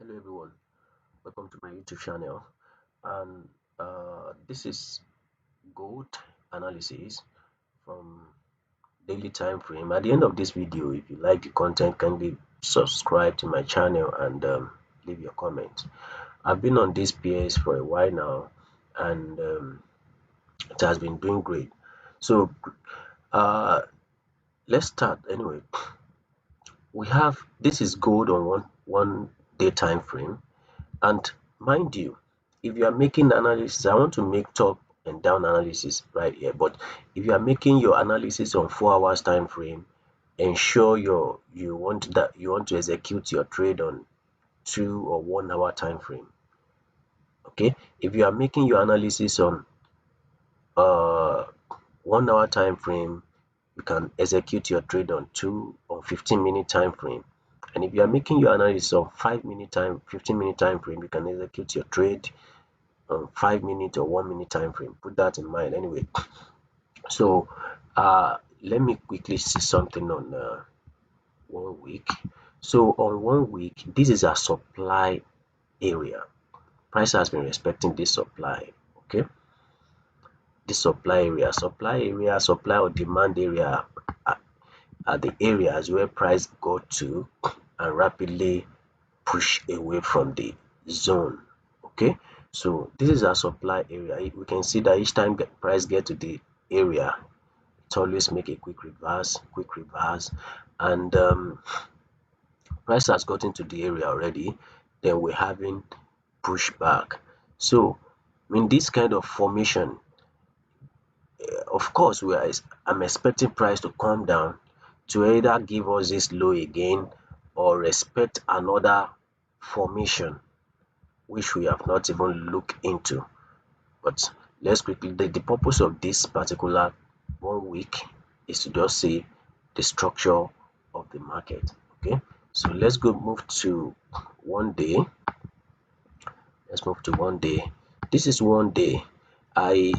Hello everyone, welcome to my YouTube channel. And this is gold analysis from daily time frame. At the end of this video, if you like the content, kindly subscribe to my channel and leave your comment. I've been on this PS for a while now, and it has been doing great. So uh, let's start anyway. We have this is gold on one day time frame. And mind you, if you are making analysis, I want to make top and down analysis right here. But if you are making your analysis on 4 hours time frame, ensure you want to execute your trade on 2 or 1 hour time frame. Okay, if you are making your analysis on uh 1 hour time frame, you can execute your trade on 2 or 15 minute time frame. And if you are making your analysis on 5 minute time 15 minute time frame, you can execute your trade 5 minute or 1 minute time frame. Put that in mind anyway. So let me quickly see something on 1 week. So on 1 week, this is a supply area. Price has been respecting this supply. Okay, this supply or demand area are the areas where price got to and rapidly push away from the zone. Okay, so this is our supply area. We can see that each time the price get to the area, it always make a quick reverse, and price has gotten to the area already, then we're having pushback. So in this kind of formation, of course I'm expecting price to come down to either give us this low again or respect another formation which we have not even looked into. But let's quickly, the purpose of this particular 1 week is to just see the structure of the market. Okay, so let's go move to 1 day. Let's move to 1 day. This is 1 day. I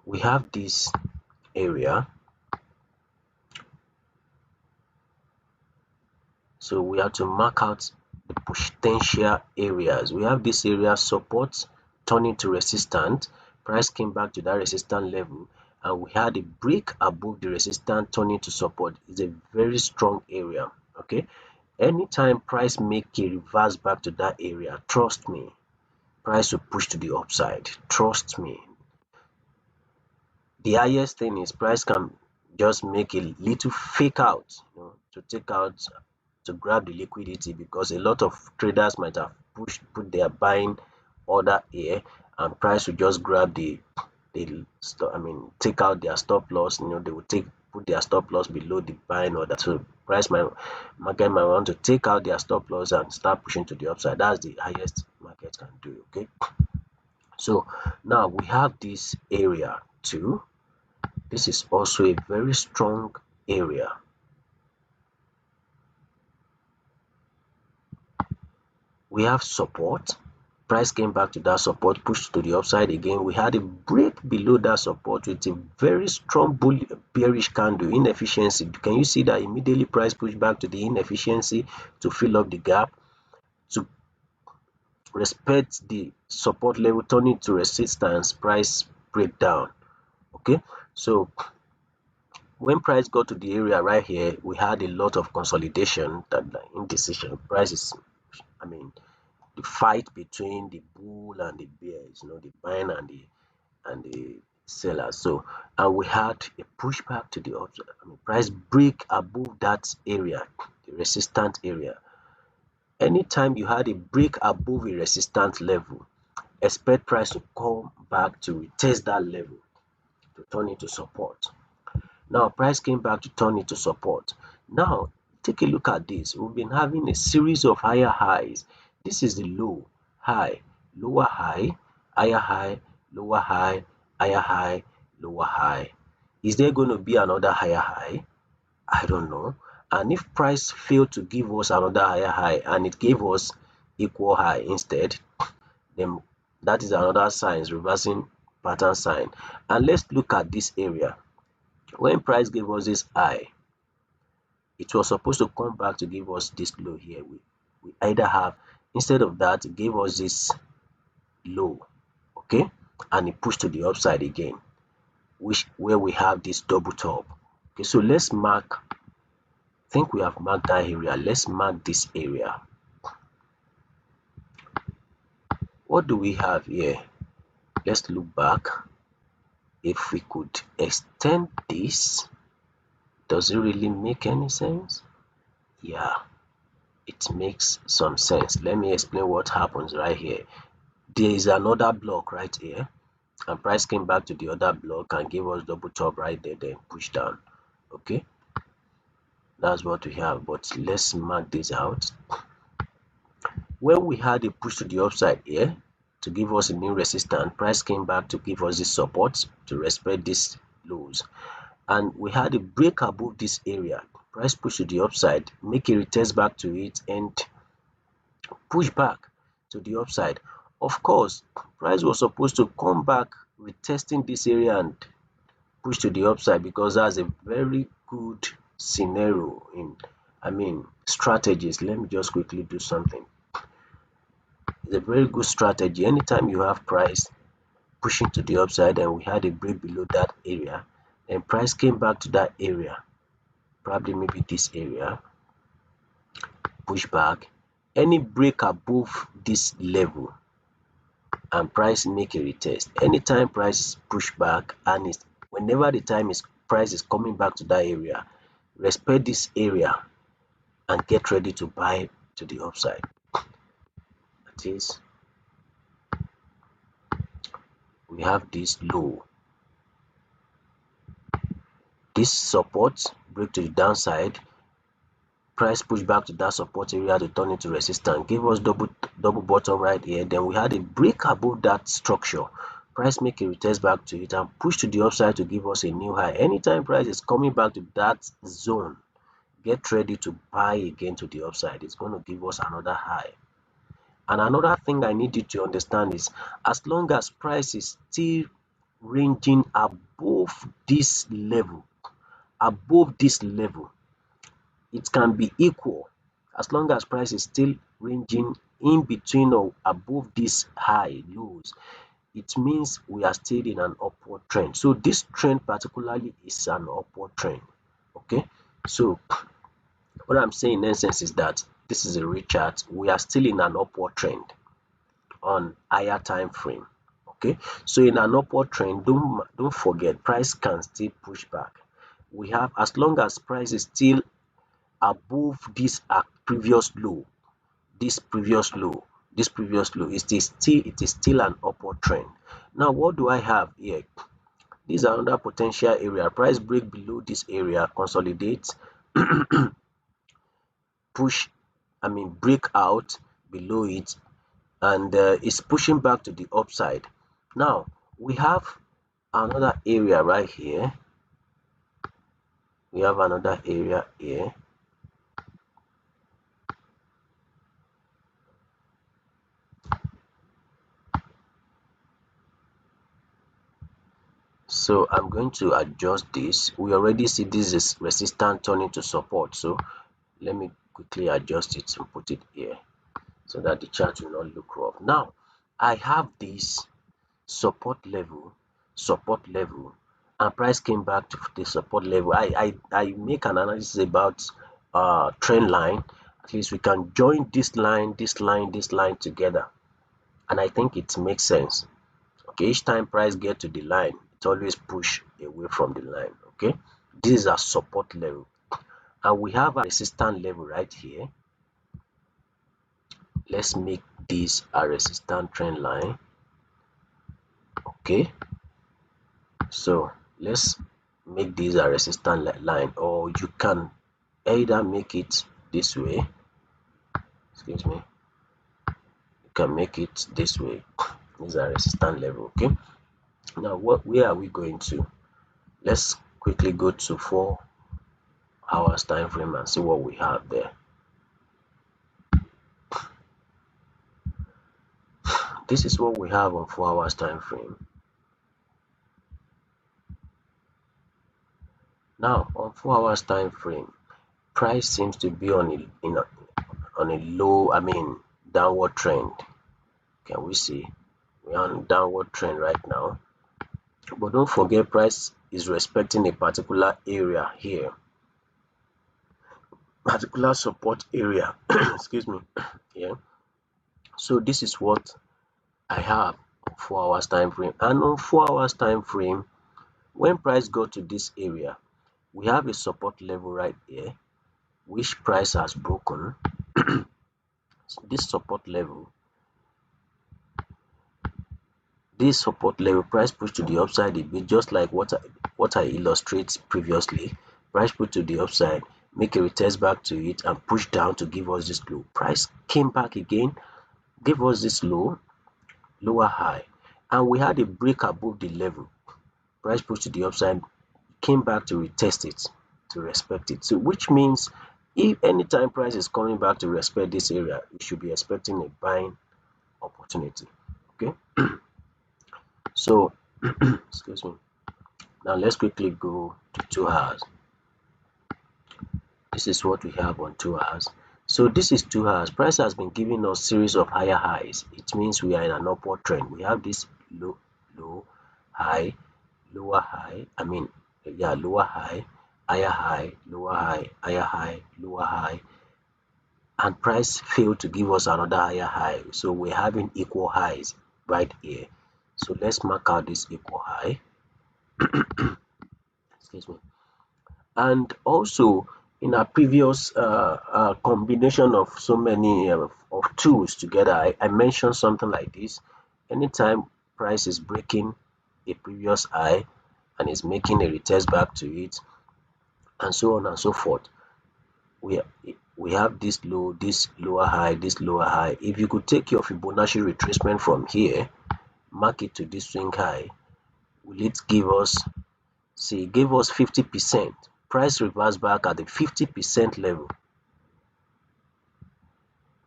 We have this area, so we have to mark out the potential areas. We have this area support turning to resistance. Price came back to that resistance level, and we had a break above the resistance turning to support. It's a very strong area. Okay, anytime price make a reverse back to that area, trust me, price will push to the upside. Trust me. The highest thing is price can just make a little fake out, to take out, to grab the liquidity, because a lot of traders might have put their buying order here, and price will just grab take out their stop loss. They will put their stop loss below the buying order. So market might want to take out their stop loss and start pushing to the upside. That's the highest market can do. Okay, so now we have this area too. This is also a very strong area. We have support. Price came back to that support, pushed to the upside again. We had a break below that support with a very strong bearish candle. Inefficiency. Can you see that immediately price pushed back to the inefficiency to fill up the gap, to respect the support level, turning to resistance, price breakdown. Okay, so when price got to the area right here, we had a lot of consolidation, that indecision. Prices, I mean, the fight between the bull and the bears, the buying and the sellers. So, and we had a pushback to the upside. Price break above that area, the resistance area. Anytime you had a break above a resistance level, expect price to come back to retest that level to turn into support. Now, price came back to turn into support. Now, take a look at this. We've been having a series of higher highs. This is the low, high, lower high, higher high, lower high, higher high, lower high. Is there going to be another higher high? I don't know. And if price failed to give us another higher high and it gave us equal high instead, then that is another sign, reversing pattern sign. And let's look at this area. When price gave us this high, it was supposed to come back to give us this low here. We either have Instead of that, it gave us this low, okay, and it pushed to the upside again, which where we have this double top. Okay, so let's mark, I think we have marked that area. Let's mark this area. What do we have here? Let's look back. If we could extend this, does it really make any sense? Yeah, it makes some sense. Let me explain what happens right here. There is another block right here, and price came back to the other block and gave us double top right there, then push down. Okay, that's what we have. But let's mark this out. When we had a push to the upside here to give us a new resistance, price came back to give us this support to respect these lows, and we had a break above this area. Price push to the upside, make a retest back to it, and push back to the upside. Of course, price was supposed to come back retesting this area and push to the upside, because that's a very good scenario in, strategies. Let me just quickly do something. It's a very good strategy. Anytime you have price pushing to the upside and we had a break below that area, and price came back to that area, probably maybe this area, push back, any break above this level and price make a retest. Anytime price push back, and it's whenever the time is price is coming back to that area, respect this area and get ready to buy to the upside. That is, we have this low, this support, break to the downside, price push back to that support area to turn into resistance, give us double bottom right here. Then we had a break above that structure, price make a retest back to it and push to the upside to give us a new high. Anytime price is coming back to that zone, get ready to buy again to the upside. It's going to give us another high. And another thing I need you to understand is, as long as price is still ranging above this level, it can be equal. As long as price is still ranging in between or above this high lows, it means we are still in an upward trend. So this trend particularly is an upward trend. Okay, so what I'm saying in essence is that this is a real chart. We are still in an upward trend on higher time frame. Okay, so in an upward trend, don't forget, price can still push back. We have, as long as price is still above this previous low, this previous low, it is still an upward trend. Now what do I have here? This is another potential area. Price break below this area, consolidate, push, break out below it, and it's pushing back to the upside. Now we have another area right here. We have another area here. So I'm going to adjust this. We already see this is resistance turning to support. So let me quickly adjust it and put it here so that the chart will not look rough. Now I have this support level, and price came back to the support level. I make an analysis about trend line. At least we can join this line together, and I think it makes sense. Okay, each time price get to the line, it always push away from the line. Okay, this is a support level, and we have a resistance level right here. Let's make this a resistance trend line. Okay, so let's make this a resistance line, or you can either make it this way, excuse me, you can make it this way. This is a resistance level. Okay, now where are we going to? Let's quickly go to 4 hours time frame and see what we have there. This is what we have on 4 hours time frame. Now on 4 hours time frame, price seems to be on a low, downward trend. Can we see we are on downward trend right now? But don't forget, price is respecting a particular area here, particular support area. Excuse me. Yeah. So this is what I have 4 hours time frame, and on 4 hours time frame, when price go to this area, we have a support level right here, which price has broken. This support level, price push to the upside a bit, just like what I illustrate previously. Price push to the upside, make a retest back to it, and push down to give us this low. Price came back again, gave us this lower high, and we had a break above the level. Price push to the upside, came back to retest it, to respect it. So which means if anytime price is coming back to respect this area, you should be expecting a buying opportunity. Okay, so excuse me. Now let's quickly go to 2 hours. This is what we have on 2 hours. So this is 2 hours. Price has been giving us series of higher highs. It means we are in an upward trend. We have this low, high, lower high. Lower high, higher high, lower high, higher high, lower high, and price failed to give us another higher high. So we're having equal highs right here. So let's mark out this equal high. Excuse me. And also, in our previous combination of so many of tools together, I mentioned something like this. Anytime price is breaking a previous high and is making a retest back to it, and so on and so forth, we have this low, this lower high, this lower high. If you could take your Fibonacci retracement from here, mark it to this swing high, will it give us, see, it gave us 50%. Price reversed back at the 50% level.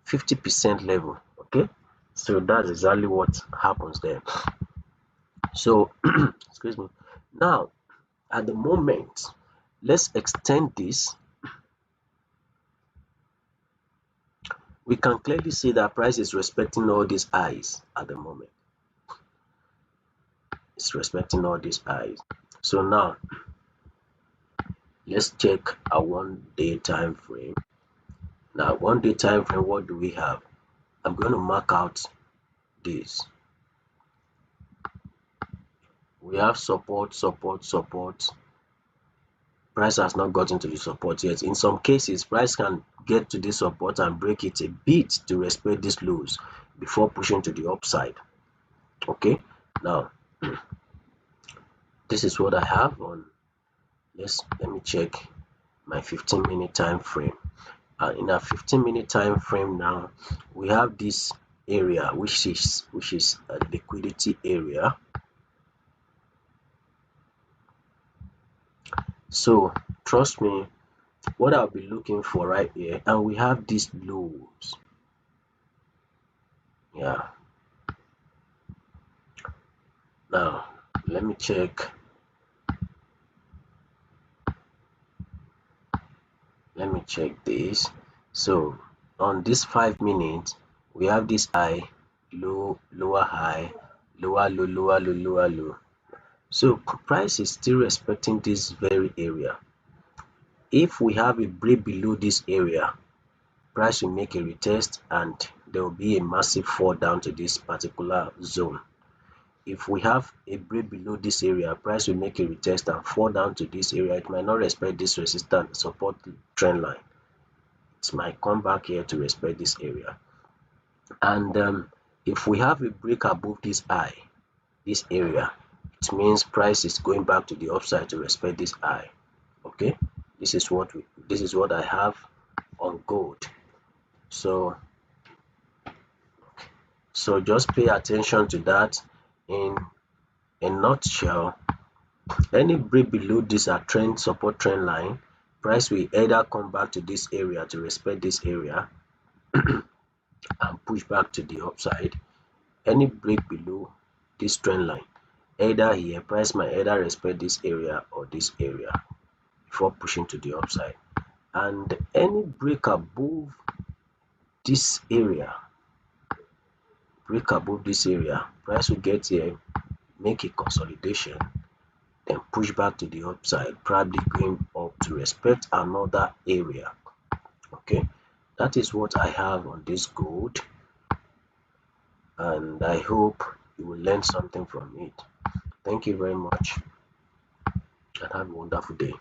50% level. Okay, so that's exactly what happens there. So excuse me. Now at the moment, let's extend this. We can clearly see that price is respecting all these highs at the moment. It's respecting all these highs. So now let's check a 1 day time frame. Now 1 day time frame, what do we have? I'm going to mark out this. We have support, support, support. Price has not gotten to the support yet. In some cases, price can get to this support and break it a bit to respect these lows before pushing to the upside. Okay, now this is what I have on. Let me check my 15-minute time frame. In our 15-minute time frame now, we have this area which is a liquidity area. So trust me, what I'll be looking for right here, and we have these lows. Yeah, now let me check. Let me check this. So on this 5 minutes, we have this high, low, lower high, lower low, lower low, lower low. So price is still respecting this very area. If we have a break below this area, price will make a retest and there will be a massive fall down to this particular zone. If we have a break below this area, price will make a retest and fall down to this area. It might not respect this resistance support trend line. It might come back here to respect this area. And if we have a break above this high, this area, it means price is going back to the upside to respect this high. Okay, this is what I have on gold. So just pay attention to that. In a nutshell, any break below this trend support trend line, price will either come back to this area to respect this area and push back to the upside. Any break below this trend line, either here, price might either respect this area or this area before pushing to the upside. And any break above this area, break above this area, price will get here, make a consolidation, then push back to the upside, probably going up to respect another area. Okay, that is what I have on this gold, and I hope you will learn something from it. Thank you very much and have a wonderful day.